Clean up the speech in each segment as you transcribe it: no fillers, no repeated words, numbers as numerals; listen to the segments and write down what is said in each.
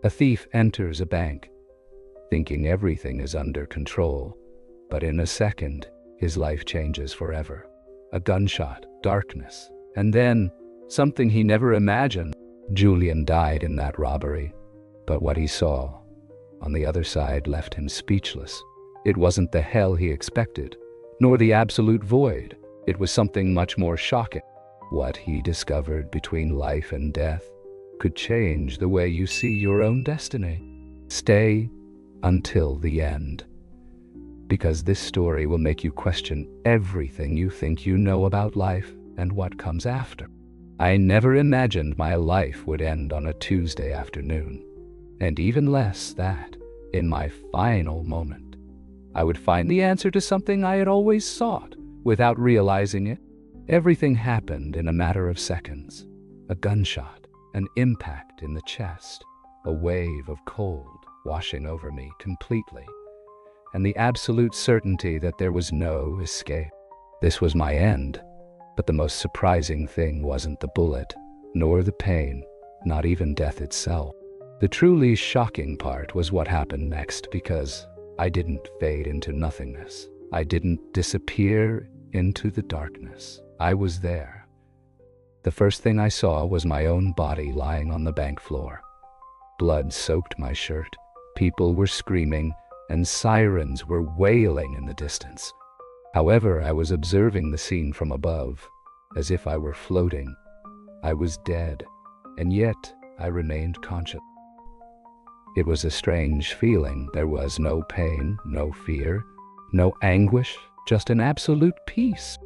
A thief enters a bank, thinking everything is under control, but in a second, his life changes forever. A gunshot, darkness, and then something he never imagined. Julián died in that robbery, but what he saw on the other side left him speechless. It wasn't the hell he expected, nor the absolute void. It was something much more shocking. What he discovered between life and death could change the way you see your own destiny. Stay until the end, because this story will make you question everything you think you know about life and what comes after. I never imagined my life would end on a Tuesday afternoon, and even less that, in my final moment, I would find the answer to something I had always sought without realizing it. Everything happened in a matter of seconds. A gunshot, an impact in the chest, a wave of cold washing over me completely, and the absolute certainty that there was no escape. This was my end, but the most surprising thing wasn't the bullet, nor the pain, not even death itself. The truly shocking part was what happened next, because I didn't fade into nothingness. I didn't disappear into the darkness. I was there. The first thing I saw was my own body lying on the bank floor. Blood soaked my shirt. People were screaming, and sirens were wailing in the distance. However, I was observing the scene from above, as if I were floating. I was dead, and yet I remained conscious. It was a strange feeling. There was no pain, no fear, no anguish, just an absolute peace.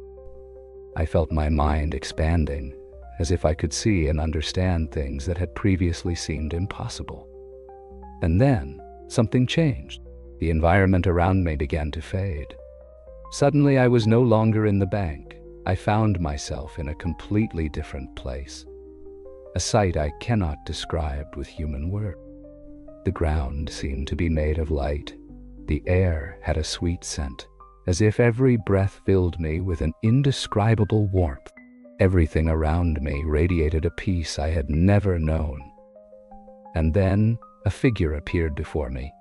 I felt my mind expanding, as if I could see and understand things that had previously seemed impossible. And then, something changed. The environment around me began to fade. Suddenly, I was no longer in the bank. I found myself in a completely different place. A sight I cannot describe with human words. The ground seemed to be made of light. The air had a sweet scent, as if every breath filled me with an indescribable warmth. Everything around me radiated a peace I had never known. And then a figure appeared before me.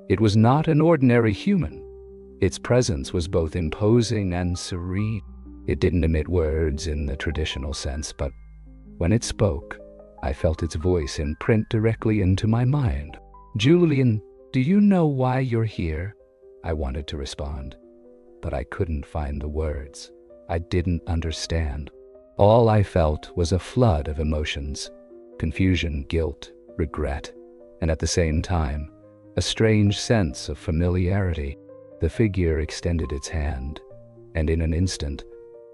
It was not an ordinary human. Its presence was both imposing and serene. It didn't emit words in the traditional sense, but when it spoke, I felt its voice imprint directly into my mind. "Julián, do you know why you're here?" I wanted to respond, but I couldn't find the words. I didn't understand. All I felt was a flood of emotions: confusion, guilt, regret, and at the same time, a strange sense of familiarity. The figure extended its hand, and in an instant,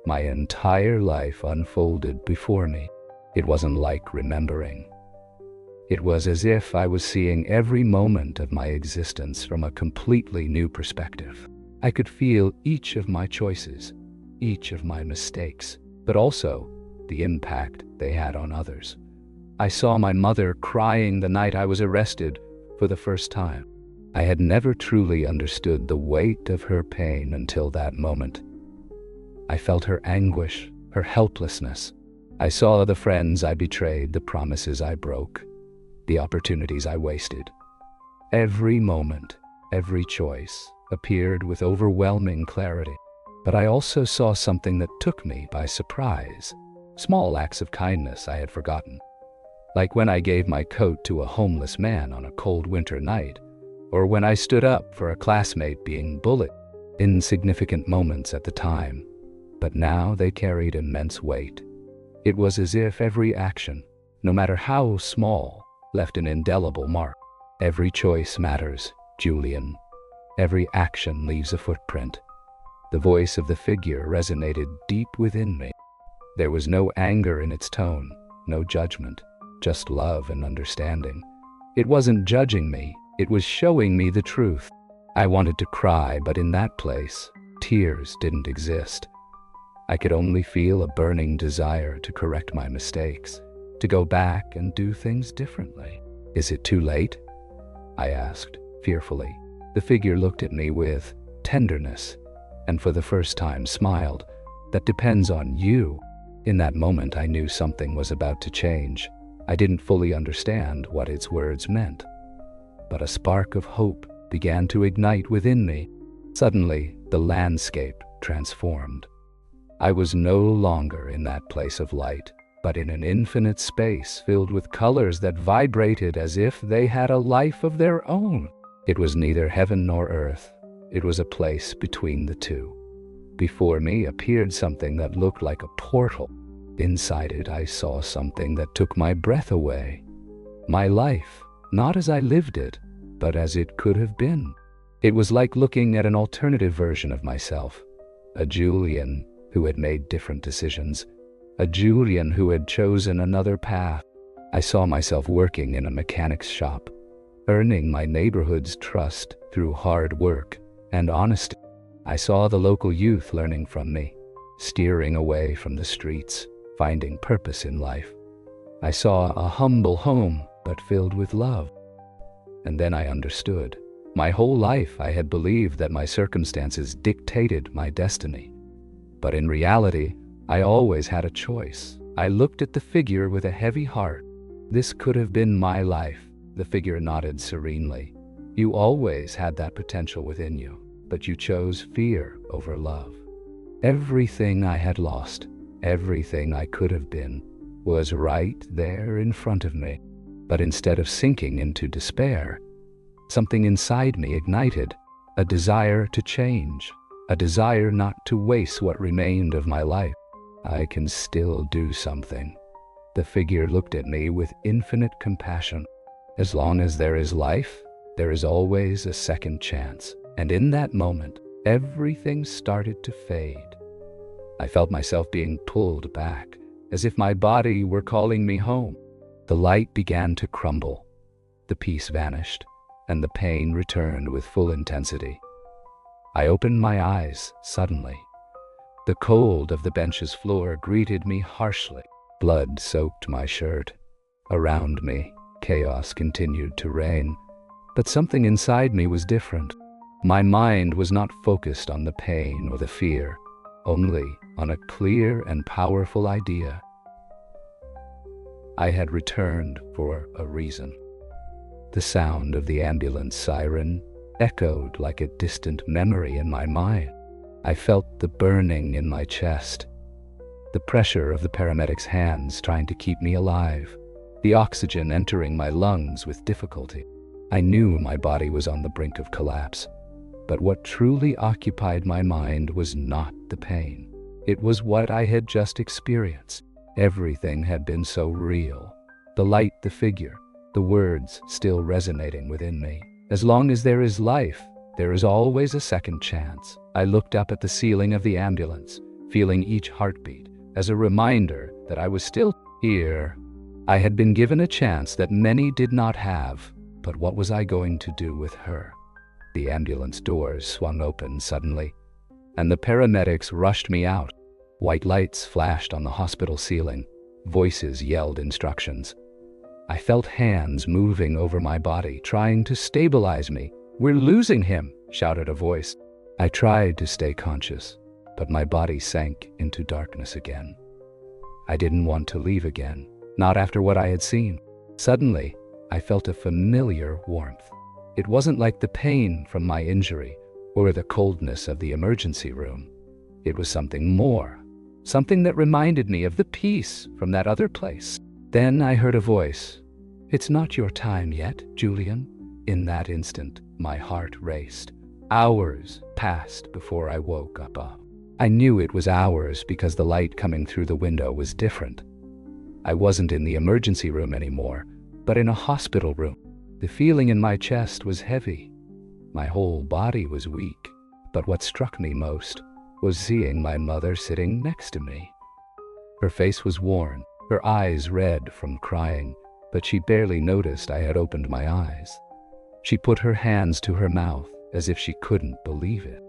my entire life unfolded before me. It wasn't like remembering. It was as if I was seeing every moment of my existence from a completely new perspective. I could feel each of my choices, each of my mistakes, but also the impact they had on others. I saw my mother crying the night I was arrested for the first time. I had never truly understood the weight of her pain until that moment. I felt her anguish, her helplessness. I saw the friends I betrayed, the promises I broke, the opportunities I wasted. Every moment, every choice appeared with overwhelming clarity. But I also saw something that took me by surprise. Small acts of kindness I had forgotten. Like when I gave my coat to a homeless man on a cold winter night, or when I stood up for a classmate being bullied. Insignificant moments at the time, but now they carried immense weight. It was as if every action, no matter how small, left an indelible mark. Every choice matters, Julián. Every action leaves a footprint. The voice of the figure resonated deep within me. There was no anger in its tone, no judgment, just love and understanding. It wasn't judging me, it was showing me the truth. I wanted to cry, but in that place, tears didn't exist. I could only feel a burning desire to correct my mistakes, to go back and do things differently. "Is it too late?" I asked, fearfully. The figure looked at me with tenderness, and for the first time smiled. "That depends on you." In that moment, I knew something was about to change. I didn't fully understand what its words meant, but a spark of hope began to ignite within me. Suddenly, the landscape transformed. I was no longer in that place of light, but in an infinite space filled with colors that vibrated as if they had a life of their own. It was neither heaven nor earth. It was a place between the two. Before me appeared something that looked like a portal. Inside it, I saw something that took my breath away. My life, not as I lived it, but as it could have been. It was like looking at an alternative version of myself, a Julián who had made different decisions, a Julián who had chosen another path. I saw myself working in a mechanic's shop, earning my neighborhood's trust through hard work and honesty. I saw the local youth learning from me, steering away from the streets, finding purpose in life. I saw a humble home, but filled with love. And then I understood. My whole life I had believed that my circumstances dictated my destiny. But in reality, I always had a choice. I looked at the figure with a heavy heart. This could have been my life. The figure nodded serenely. You always had that potential within you, but you chose fear over love. Everything I had lost, everything I could have been, was right there in front of me. But instead of sinking into despair, something inside me ignited, a desire to change, a desire not to waste what remained of my life. I can still do something. The figure looked at me with infinite compassion. As long as there is life, there is always a second chance. And in that moment, everything started to fade. I felt myself being pulled back, as if my body were calling me home. The light began to crumble. The peace vanished, and the pain returned with full intensity. I opened my eyes suddenly. The cold of the bench's floor greeted me harshly. Blood soaked my shirt. Around me, chaos continued to reign, but something inside me was different. My mind was not focused on the pain or the fear, only on a clear and powerful idea. I had returned for a reason. The sound of the ambulance siren echoed like a distant memory in my mind. I felt the burning in my chest, the pressure of the paramedic's hands trying to keep me alive, the oxygen entering my lungs with difficulty. I knew my body was on the brink of collapse, but what truly occupied my mind was not the pain. It was what I had just experienced. Everything had been so real. The light, the figure, the words still resonating within me. As long as there is life, there is always a second chance. I looked up at the ceiling of the ambulance, feeling each heartbeat as a reminder that I was still here. I had been given a chance that many did not have, but what was I going to do with her? The ambulance doors swung open suddenly, and the paramedics rushed me out. White lights flashed on the hospital ceiling. Voices yelled instructions. I felt hands moving over my body, trying to stabilize me. "We're losing him," shouted a voice. I tried to stay conscious, but my body sank into darkness again. I didn't want to leave again, not after what I had seen. Suddenly, I felt a familiar warmth. It wasn't like the pain from my injury or the coldness of the emergency room. It was something more, something that reminded me of the peace from that other place. Then I heard a voice. "It's not your time yet, Julián." In that instant, my heart raced. Hours passed before I woke up. I knew it was hours because the light coming through the window was different. I wasn't in the emergency room anymore, but in a hospital room. The feeling in my chest was heavy. My whole body was weak, but what struck me most was seeing my mother sitting next to me. Her face was worn, her eyes red from crying, but she barely noticed I had opened my eyes. She put her hands to her mouth as if she couldn't believe it.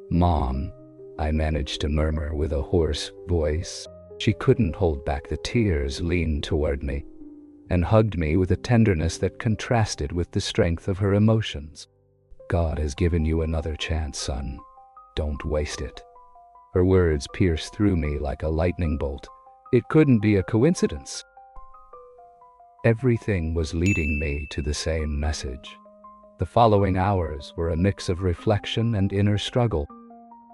"Mom," I managed to murmur with a hoarse voice. She couldn't hold back the tears, leaned toward me, and hugged me with a tenderness that contrasted with the strength of her emotions. "God has given you another chance, son. Don't waste it." Her words pierced through me like a lightning bolt. It couldn't be a coincidence. Everything was leading me to the same message. The following hours were a mix of reflection and inner struggle.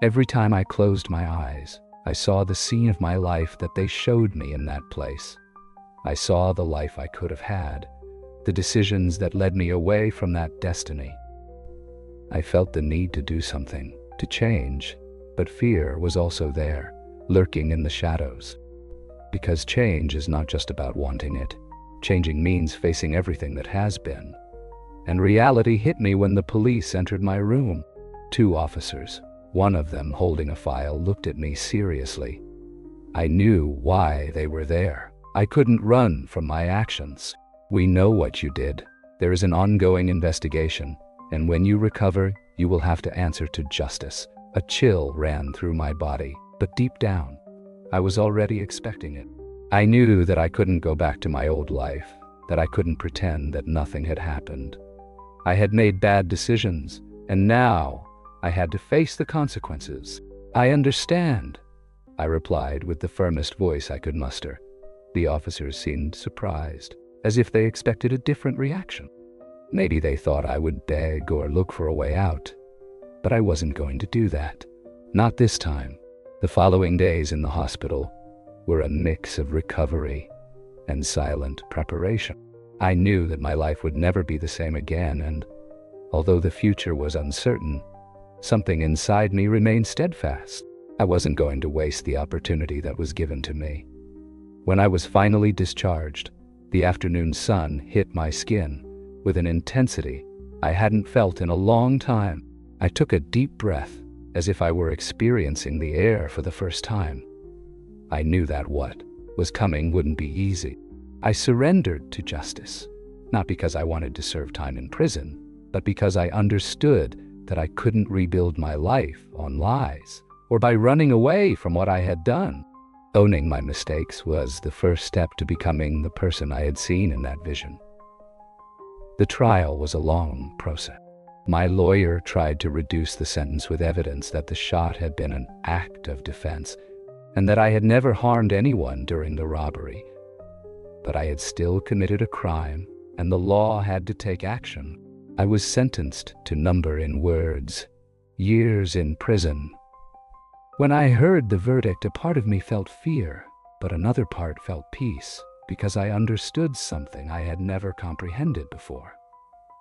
Every time I closed my eyes, I saw the scene of my life that they showed me in that place. I saw the life I could have had, the decisions that led me away from that destiny. I felt the need to do something, to change, but fear was also there, lurking in the shadows. Because change is not just about wanting it. Changing means facing everything that has been. And reality hit me when the police entered my room. 2 officers, one of them holding a file, looked at me seriously. I knew why they were there. I couldn't run from my actions. "We know what you did. There is an ongoing investigation, and when you recover, you will have to answer to justice." A chill ran through my body, but deep down, I was already expecting it. I knew that I couldn't go back to my old life, that I couldn't pretend that nothing had happened. I had made bad decisions, and now I had to face the consequences. "I understand," I replied with the firmest voice I could muster. The officers seemed surprised, as if they expected a different reaction. Maybe they thought I would beg or look for a way out. But I wasn't going to do that. Not this time. The following days in the hospital were a mix of recovery and silent preparation. I knew that my life would never be the same again, and although the future was uncertain, something inside me remained steadfast. I wasn't going to waste the opportunity that was given to me. When I was finally discharged, the afternoon sun hit my skin with an intensity I hadn't felt in a long time. I took a deep breath, as if I were experiencing the air for the first time. I knew that what was coming wouldn't be easy. I surrendered to justice, not because I wanted to serve time in prison, but because I understood that I couldn't rebuild my life on lies or by running away from what I had done. Owning my mistakes was the first step to becoming the person I had seen in that vision. The trial was a long process. My lawyer tried to reduce the sentence with evidence that the shot had been an act of defense and that I had never harmed anyone during the robbery. But I had still committed a crime, and the law had to take action. I was sentenced to number in words, years in prison. When I heard the verdict, a part of me felt fear, but another part felt peace, because I understood something I had never comprehended before.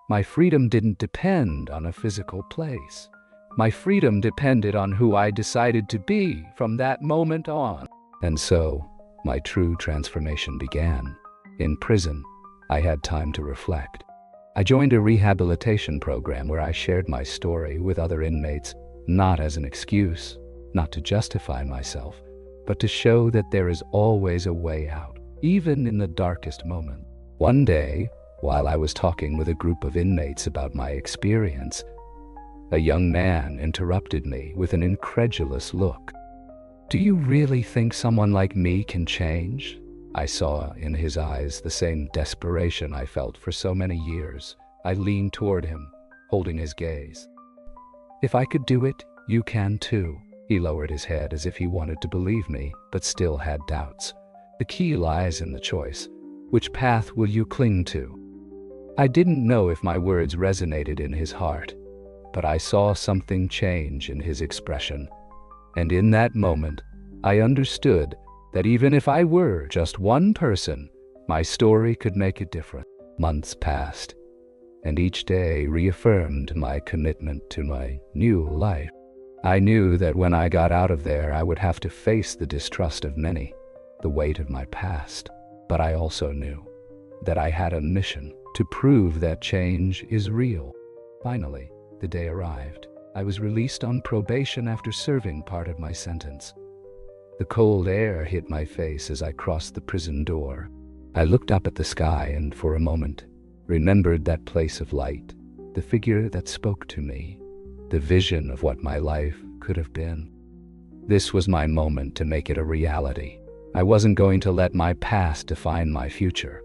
My freedom didn't depend on a physical place. My freedom depended on who I decided to be from that moment on. And so, my true transformation began. In prison, I had time to reflect. I joined a rehabilitation program where I shared my story with other inmates, not as an excuse, not to justify myself, but to show that there is always a way out, even in the darkest moment. One day, while I was talking with a group of inmates about my experience, a young man interrupted me with an incredulous look. "Do you really think someone like me can change?" I saw in his eyes the same desperation I felt for so many years. I leaned toward him, holding his gaze. "If I could do it, you can too." He lowered his head as if he wanted to believe me, but still had doubts. "The key lies in the choice. Which path will you cling to?" I didn't know if my words resonated in his heart, but I saw something change in his expression. And in that moment, I understood that even if I were just one person, my story could make a difference. Months passed, and each day reaffirmed my commitment to my new life. I knew that when I got out of there, I would have to face the distrust of many, the weight of my past. But I also knew that I had a mission to prove that change is real. Finally, the day arrived. I was released on probation after serving part of my sentence. The cold air hit my face as I crossed the prison door. I looked up at the sky and, for a moment, remembered that place of light, the figure that spoke to me, the vision of what my life could have been. This was my moment to make it a reality. I wasn't going to let my past define my future,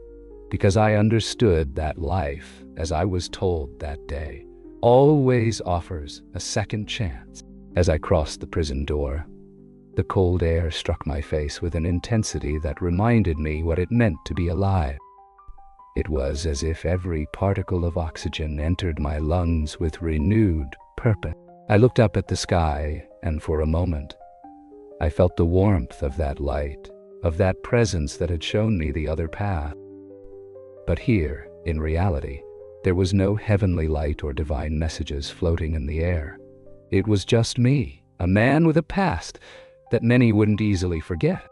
because I understood that life, as I was told that day, always offers a second chance. As I crossed the prison door, the cold air struck my face with an intensity that reminded me what it meant to be alive. It was as if every particle of oxygen entered my lungs with renewed purpose. I looked up at the sky, and for a moment, I felt the warmth of that light, of that presence that had shown me the other path. But here, in reality, there was no heavenly light or divine messages floating in the air. It was just me, a man with a past that many wouldn't easily forget.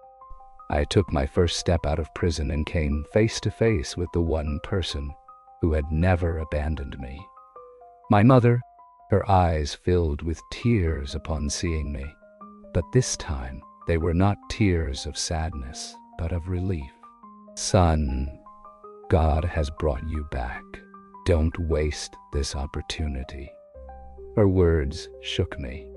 I took my first step out of prison and came face to face with the one person who had never abandoned me. My mother, her eyes filled with tears upon seeing me. But this time, they were not tears of sadness, but of relief. "Son, God has brought you back. Don't waste this opportunity." Her words shook me.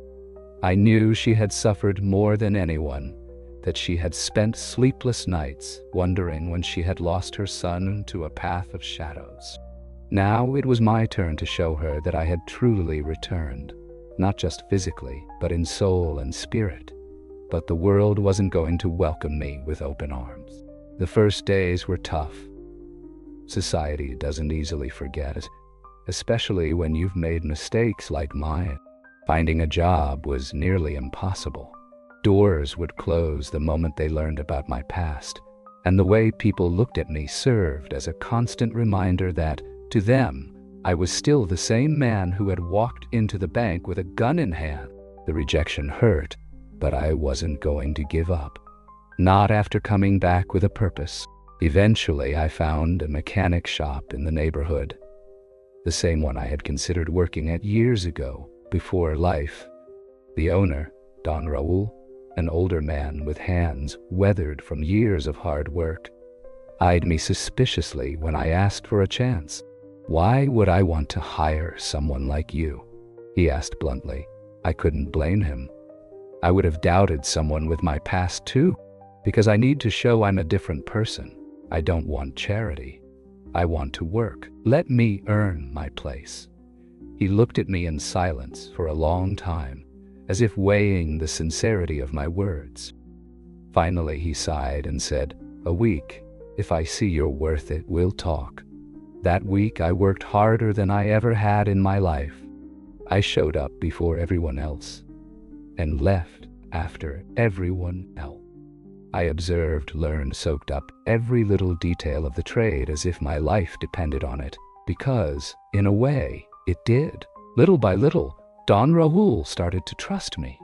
I knew she had suffered more than anyone, that she had spent sleepless nights wondering when she had lost her son to a path of shadows. Now it was my turn to show her that I had truly returned, not just physically, but in soul and spirit. But the world wasn't going to welcome me with open arms. The first days were tough. Society doesn't easily forget, especially when you've made mistakes like mine. Finding a job was nearly impossible. Doors would close the moment they learned about my past, and the way people looked at me served as a constant reminder that, to them, I was still the same man who had walked into the bank with a gun in hand. The rejection hurt, but I wasn't going to give up. Not after coming back with a purpose. Eventually, I found a mechanic shop in the neighborhood, the same one I had considered working at years ago, before life. The owner, Don Raul, an older man with hands weathered from years of hard work, eyed me suspiciously when I asked for a chance. "Why would I want to hire someone like you?" he asked bluntly. I couldn't blame him. I would have doubted someone with my past too, because I need to show I'm a different person. I don't want charity. I want to work. Let me earn my place. He looked at me in silence for a long time, as if weighing the sincerity of my words. Finally, he sighed and said, "A week. If I see you're worth it, we'll talk." That week, I worked harder than I ever had in my life. I showed up before everyone else and left after everyone else. I observed, learned, soaked up every little detail of the trade as if my life depended on it, because, in a way, it did. Little by little, Don Raul started to trust me.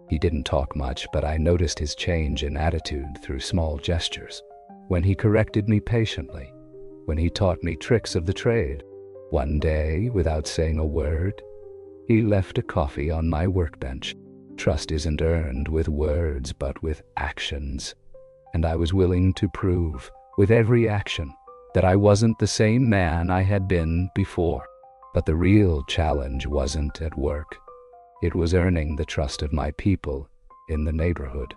He didn't talk much, but I noticed his change in attitude through small gestures. When he corrected me patiently, when he taught me tricks of the trade. One day, without saying a word, he left a coffee on my workbench. Trust isn't earned with words, but with actions. And I was willing to prove, with every action, that I wasn't the same man I had been before. But the real challenge wasn't at work. It was earning the trust of my people in the neighborhood.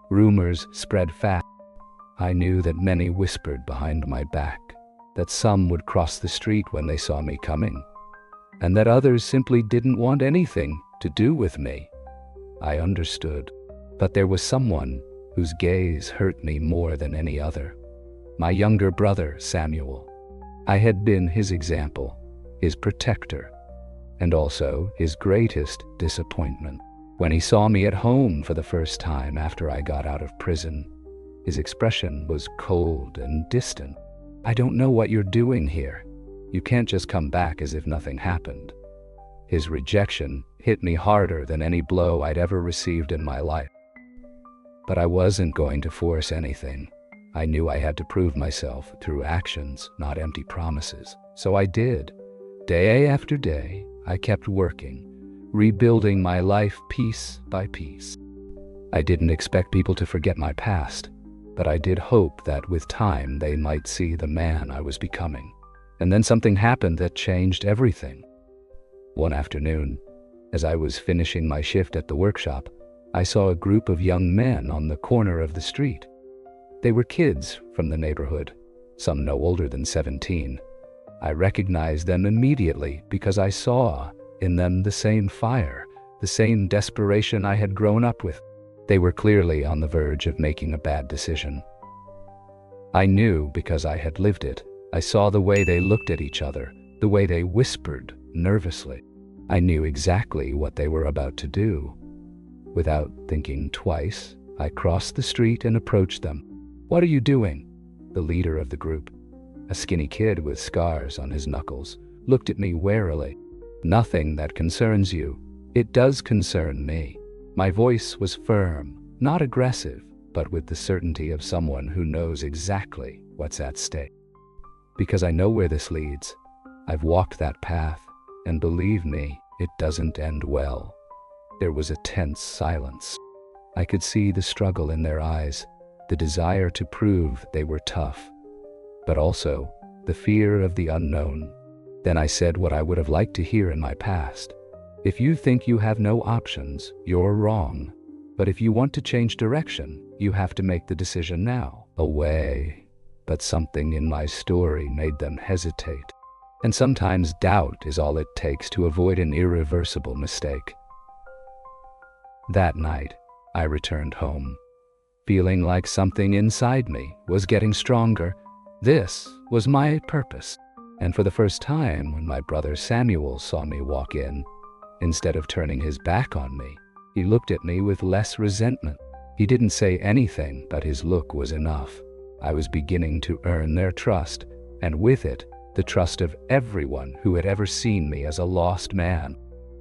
Rumors spread fast. I knew that many whispered behind my back, that some would cross the street when they saw me coming, and that others simply didn't want anything to do with me. I understood, but there was someone whose gaze hurt me more than any other. My younger brother, Samuel. I had been his example, his protector, and also his greatest disappointment. When he saw me at home for the first time after I got out of prison, his expression was cold and distant. "I don't know what you're doing here. You can't just come back as if nothing happened." His rejection hit me harder than any blow I'd ever received in my life. But I wasn't going to force anything. I knew I had to prove myself through actions, not empty promises. So I did. Day after day, I kept working, rebuilding my life piece by piece. I didn't expect people to forget my past, but I did hope that with time they might see the man I was becoming. And then something happened that changed everything. One afternoon, as I was finishing my shift at the workshop, I saw a group of young men on the corner of the street. They were kids from the neighborhood, some no older than 17. I recognized them immediately because I saw in them the same fire, the same desperation I had grown up with. They were clearly on the verge of making a bad decision. I knew because I had lived it. I saw the way they looked at each other, the way they whispered nervously. I knew exactly what they were about to do. Without thinking twice, I crossed the street and approached them. "What are you doing?" The leader of the group, a skinny kid with scars on his knuckles, looked at me warily. "Nothing that concerns you. It does concern me." My voice was firm, not aggressive, but with the certainty of someone who knows exactly what's at stake. "Because I know where this leads. I've walked that path, and believe me, it doesn't end well." There was a tense silence. I could see the struggle in their eyes, the desire to prove they were tough, but also the fear of the unknown. Then I said what I would have liked to hear in my past. "If you think you have no options, you're wrong. But if you want to change direction, you have to make the decision now." Away. But something in my story made them hesitate. And sometimes doubt is all it takes to avoid an irreversible mistake. That night, I returned home, feeling like something inside me was getting stronger. This was my purpose. And for the first time, when my brother Samuel saw me walk in, instead of turning his back on me, he looked at me with less resentment. He didn't say anything, but his look was enough. I was beginning to earn their trust, and with it, the trust of everyone who had ever seen me as a lost man.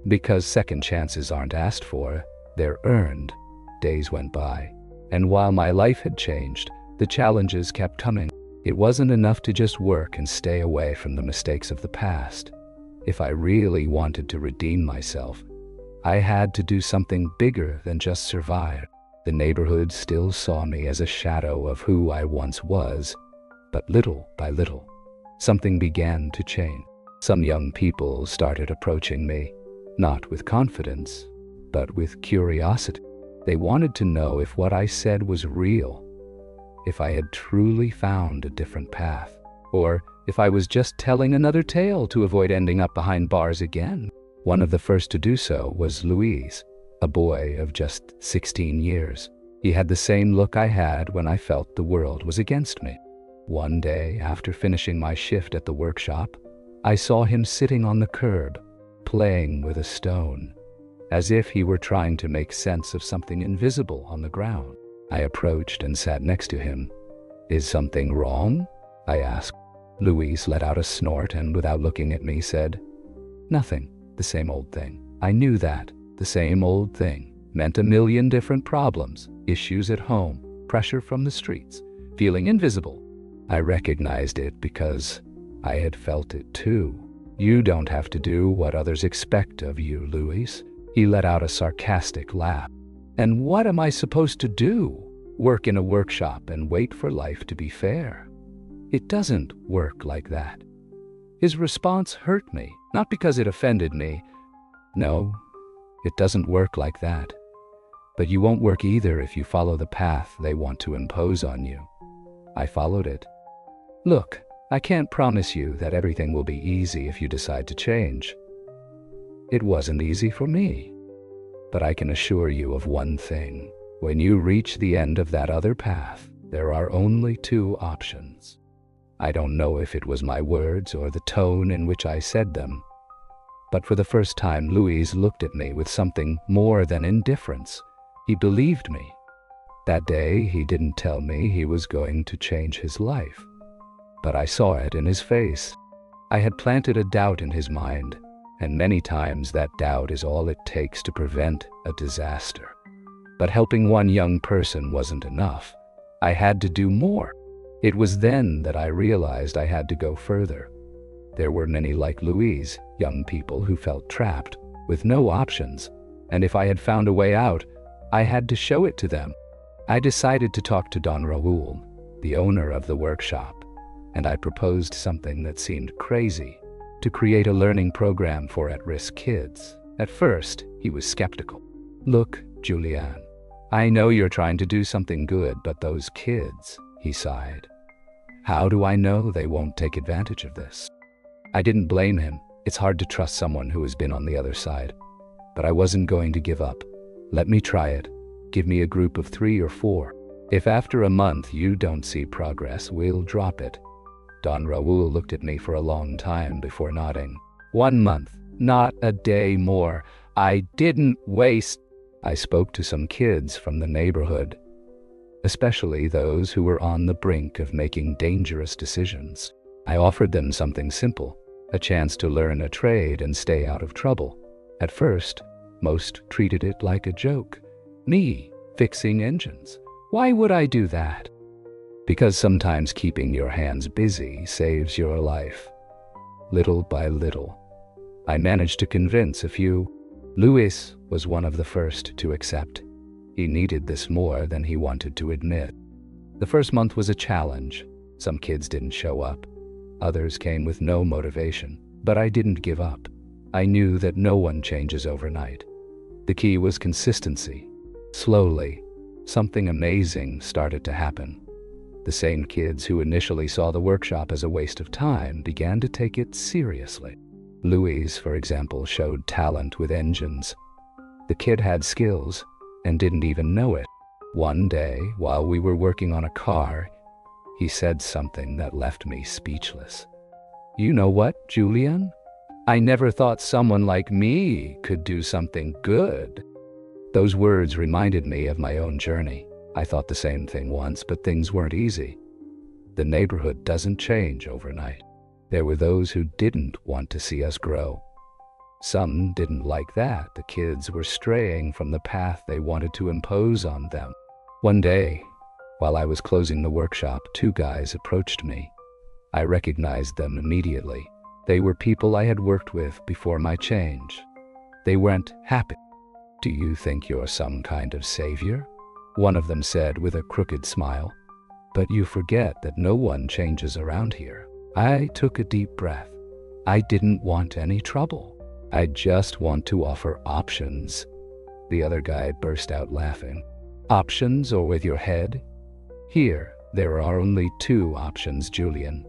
Because second chances aren't asked for, they're earned. Days went by, and while my life had changed, the challenges kept coming. It wasn't enough to just work and stay away from the mistakes of the past. If I really wanted to redeem myself, I had to do something bigger than just survive. The neighborhood still saw me as a shadow of who I once was, but little by little, something began to change. Some young people started approaching me, not with confidence, but with curiosity. They wanted to know if what I said was real, if I had truly found a different path, or if I was just telling another tale to avoid ending up behind bars again. One of the first to do so was Luis, a boy of just 16 years. He had the same look I had when I felt the world was against me. One day, after finishing my shift at the workshop, I saw him sitting on the curb, playing with a stone, as if he were trying to make sense of something invisible on the ground. I approached and sat next to him. "Is something wrong?" I asked. Luis let out a snort and, without looking at me, said, "Nothing, the same old thing." I knew that the same old thing meant a million different problems, issues at home, pressure from the streets, feeling invisible. I recognized it because I had felt it too. "You don't have to do what others expect of you, Luis." He let out a sarcastic laugh. "And what am I supposed to do? Work in a workshop and wait for life to be fair? It doesn't work like that." His response hurt me, not because it offended me. "No, it doesn't work like that. But you won't work either if you follow the path they want to impose on you." I followed it. "Look, I can't promise you that everything will be easy if you decide to change. It wasn't easy for me. But I can assure you of one thing. When you reach the end of that other path, there are only two options." I don't know if it was my words or the tone in which I said them, but for the first time, Luis looked at me with something more than indifference. He believed me. That day, he didn't tell me he was going to change his life, but I saw it in his face. I had planted a doubt in his mind, and many times that doubt is all it takes to prevent a disaster. But helping one young person wasn't enough. I had to do more. It was then that I realized I had to go further. There were many like Luis, young people who felt trapped, with no options, and if I had found a way out, I had to show it to them. I decided to talk to Don Raul, the owner of the workshop, and I proposed something that seemed crazy: to create a learning program for at-risk kids. At first, he was skeptical. "Look, Julián, I know you're trying to do something good, but those kids," he sighed. "How do I know they won't take advantage of this?" I didn't blame him. It's hard to trust someone who has been on the other side. But I wasn't going to give up. "Let me try it. Give me a group of 3 or 4. If after a month you don't see progress, we'll drop it." Don Raul looked at me for a long time before nodding. 1 month, not a day more. I didn't waste. I spoke to some kids from the neighborhood, especially those who were on the brink of making dangerous decisions. I offered them something simple, a chance to learn a trade and stay out of trouble. At first, most treated it like a joke. Me, fixing engines. Why would I do that? Because sometimes keeping your hands busy saves your life. Little by little, I managed to convince a few. Luis was one of the first to accept. He needed this more than he wanted to admit. The first month was a challenge. Some kids didn't show up. Others came with no motivation, but I didn't give up. I knew that no one changes overnight. The key was consistency. Slowly, something amazing started to happen. The same kids who initially saw the workshop as a waste of time began to take it seriously. Luis, for example, showed talent with engines. The kid had skills and didn't even know it. One day, while we were working on a car, he said something that left me speechless. "You know what, Julián? I never thought someone like me could do something good." Those words reminded me of my own journey. I thought the same thing once, but things weren't easy. The neighborhood doesn't change overnight. There were those who didn't want to see us grow. Some didn't like that the kids were straying from the path they wanted to impose on them. One day, while I was closing the workshop, 2 guys approached me. I recognized them immediately. They were people I had worked with before my change. They weren't happy. "Do you think you're some kind of savior?" one of them said with a crooked smile. "But you forget that no one changes around here." I took a deep breath. I didn't want any trouble. I just want to offer options. The other guy burst out laughing. "Options, or with your head? Here, there are only 2 options, Julián.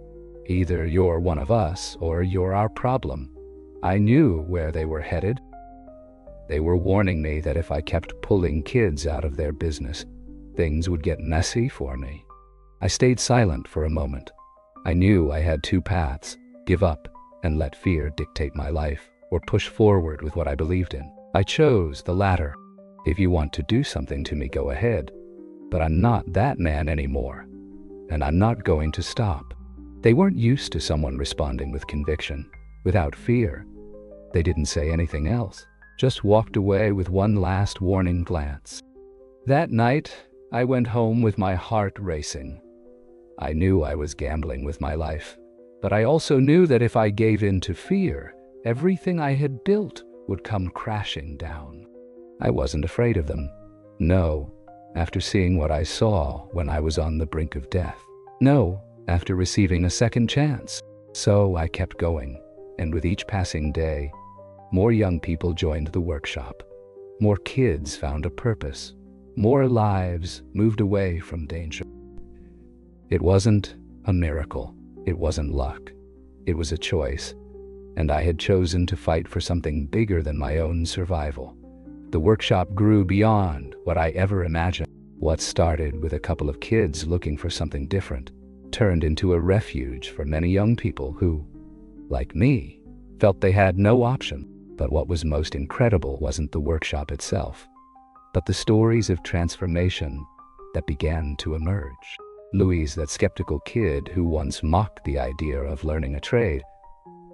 Either you're one of us, or you're our problem." I knew where they were headed. They were warning me that if I kept pulling kids out of their business, things would get messy for me. I stayed silent for a moment. I knew I had 2 paths: give up and let fear dictate my life, or push forward with what I believed in. I chose the latter. If you want to do something to me, go ahead. But I'm not that man anymore, and I'm not going to stop. They weren't used to someone responding with conviction, without fear. They didn't say anything else, just walked away with one last warning glance. That night, I went home with my heart racing. I knew I was gambling with my life, but I also knew that if I gave in to fear, everything I had built would come crashing down. I wasn't afraid of them. No, after seeing what I saw when I was on the brink of death. No, after receiving a second chance. So I kept going, and with each passing day, more young people joined the workshop. More kids found a purpose. More lives moved away from danger. It wasn't a miracle. It wasn't luck. It was a choice, and I had chosen to fight for something bigger than my own survival. The workshop grew beyond what I ever imagined. What started with a couple of kids looking for something different turned into a refuge for many young people who, like me, felt they had no option. But what was most incredible wasn't the workshop itself, but the stories of transformation that began to emerge. Luis, that skeptical kid who once mocked the idea of learning a trade,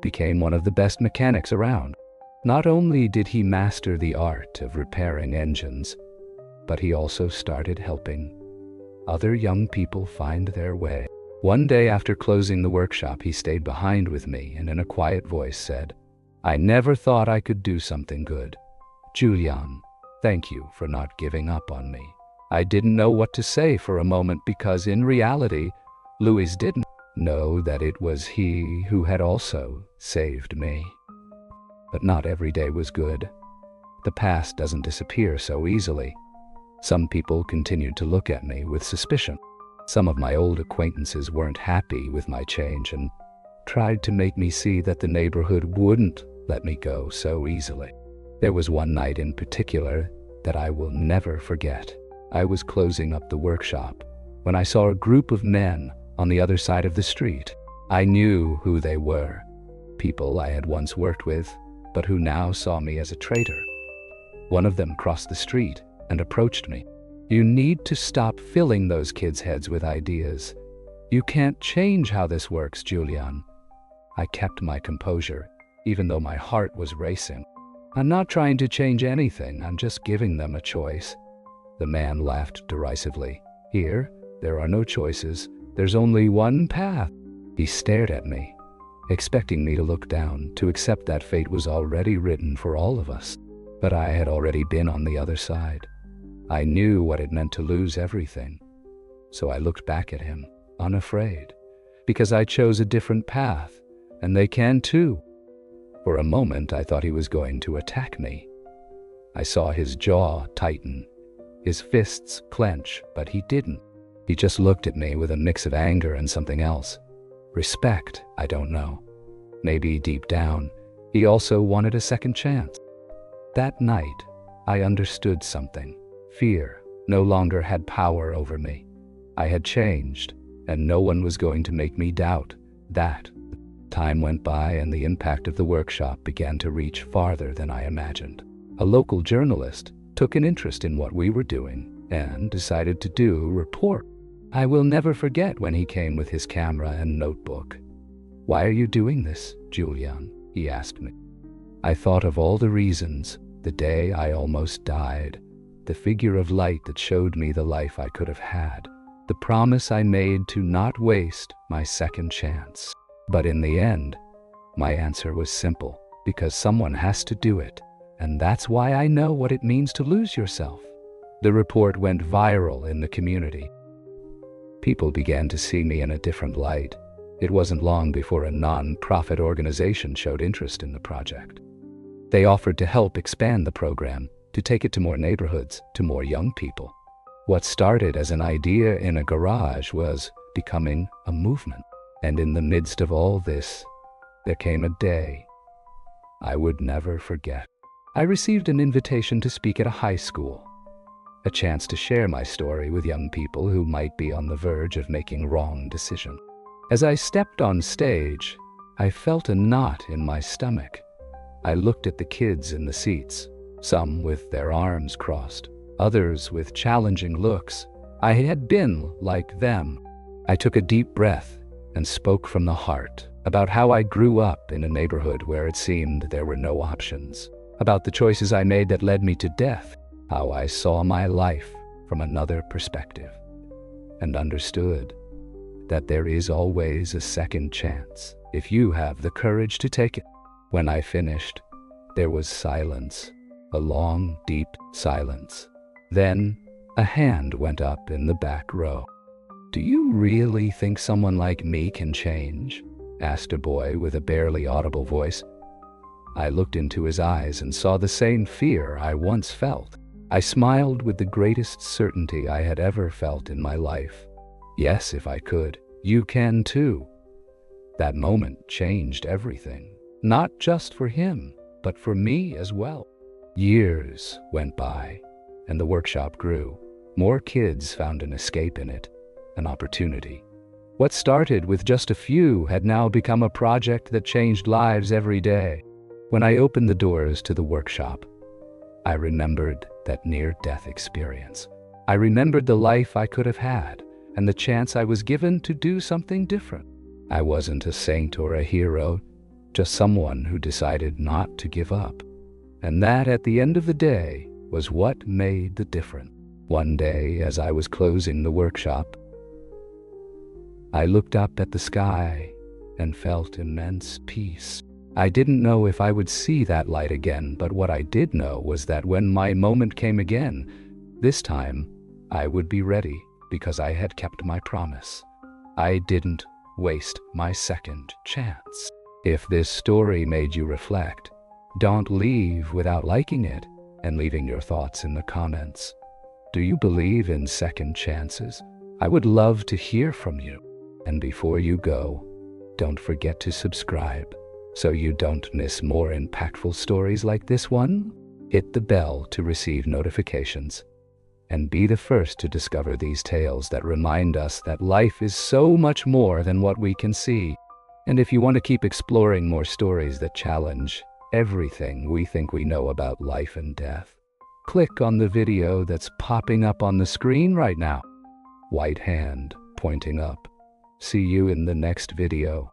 became one of the best mechanics around. Not only did he master the art of repairing engines, but he also started helping other young people find their way. One day after closing the workshop, he stayed behind with me and in a quiet voice said, "I never thought I could do something good. Julián, thank you for not giving up on me." I didn't know what to say for a moment because in reality, Luis didn't know that it was he who had also saved me. But not every day was good. The past doesn't disappear so easily. Some people continued to look at me with suspicion. Some of my old acquaintances weren't happy with my change and tried to make me see that the neighborhood wouldn't let me go so easily. There was one night in particular that I will never forget. I was closing up the workshop when I saw a group of men on the other side of the street. I knew who they were, people I had once worked with, but who now saw me as a traitor. One of them crossed the street and approached me. "You need to stop filling those kids' heads with ideas. You can't change how this works, Julián." I kept my composure, even though my heart was racing. "I'm not trying to change anything, I'm just giving them a choice." The man laughed derisively. "Here, there are no choices. There's only one path." He stared at me, expecting me to look down, to accept that fate was already written for all of us. But I had already been on the other side. I knew what it meant to lose everything. So I looked back at him, unafraid, because I chose a different path, and they can too. For a moment, I thought he was going to attack me. I saw his jaw tighten, his fists clench, but he didn't. He just looked at me with a mix of anger and something else. Respect, I don't know. Maybe deep down, he also wanted a second chance. That night, I understood something. Fear no longer had power over me. I had changed, and no one was going to make me doubt that. Time went by, and the impact of the workshop began to reach farther than I imagined. A local journalist took an interest in what we were doing and decided to do a report. I will never forget when he came with his camera and notebook. "Why are you doing this, Julián?" he asked me. I thought of all the reasons, the day I almost died, the figure of light that showed me the life I could have had, the promise I made to not waste my second chance. But in the end, my answer was simple, because someone has to do it, and that's why I know what it means to lose yourself. The report went viral in the community. People began to see me in a different light. It wasn't long before a non-profit organization showed interest in the project. They offered to help expand the program, to take it to more neighborhoods, to more young people. What started as an idea in a garage was becoming a movement. And in the midst of all this, there came a day I would never forget. I received an invitation to speak at a high school, a chance to share my story with young people who might be on the verge of making wrong decisions. As I stepped on stage, I felt a knot in my stomach. I looked at the kids in the seats, some with their arms crossed, others with challenging looks. I had been like them. I took a deep breath and spoke from the heart about how I grew up in a neighborhood where it seemed there were no options, about the choices I made that led me to death, how I saw my life from another perspective, and understood that there is always a second chance if you have the courage to take it. When I finished, there was silence, a long, deep silence. Then a hand went up in the back row. "Do you really think someone like me can change?" asked a boy with a barely audible voice. I looked into his eyes and saw the same fear I once felt. I smiled with the greatest certainty I had ever felt in my life. "Yes, if I could, you can too." That moment changed everything, not just for him, but for me as well. Years went by, and the workshop grew. More kids found an escape in it, an opportunity. What started with just a few had now become a project that changed lives every day. When I opened the doors to the workshop, I remembered that near-death experience. I remembered the life I could have had, and the chance I was given to do something different. I wasn't a saint or a hero, just someone who decided not to give up. And that, at the end of the day, was what made the difference. One day, as I was closing the workshop, I looked up at the sky and felt immense peace. I didn't know if I would see that light again, but what I did know was that when my moment came again, this time I would be ready because I had kept my promise. I didn't waste my second chance. If this story made you reflect, don't leave without liking it and leaving your thoughts in the comments. Do you believe in second chances? I would love to hear from you. And before you go, don't forget to subscribe so you don't miss more impactful stories like this one. Hit the bell to receive notifications and be the first to discover these tales that remind us that life is so much more than what we can see. And if you want to keep exploring more stories that challenge everything we think we know about life and death, click on the video that's popping up on the screen right now. White hand pointing up. See you in the next video.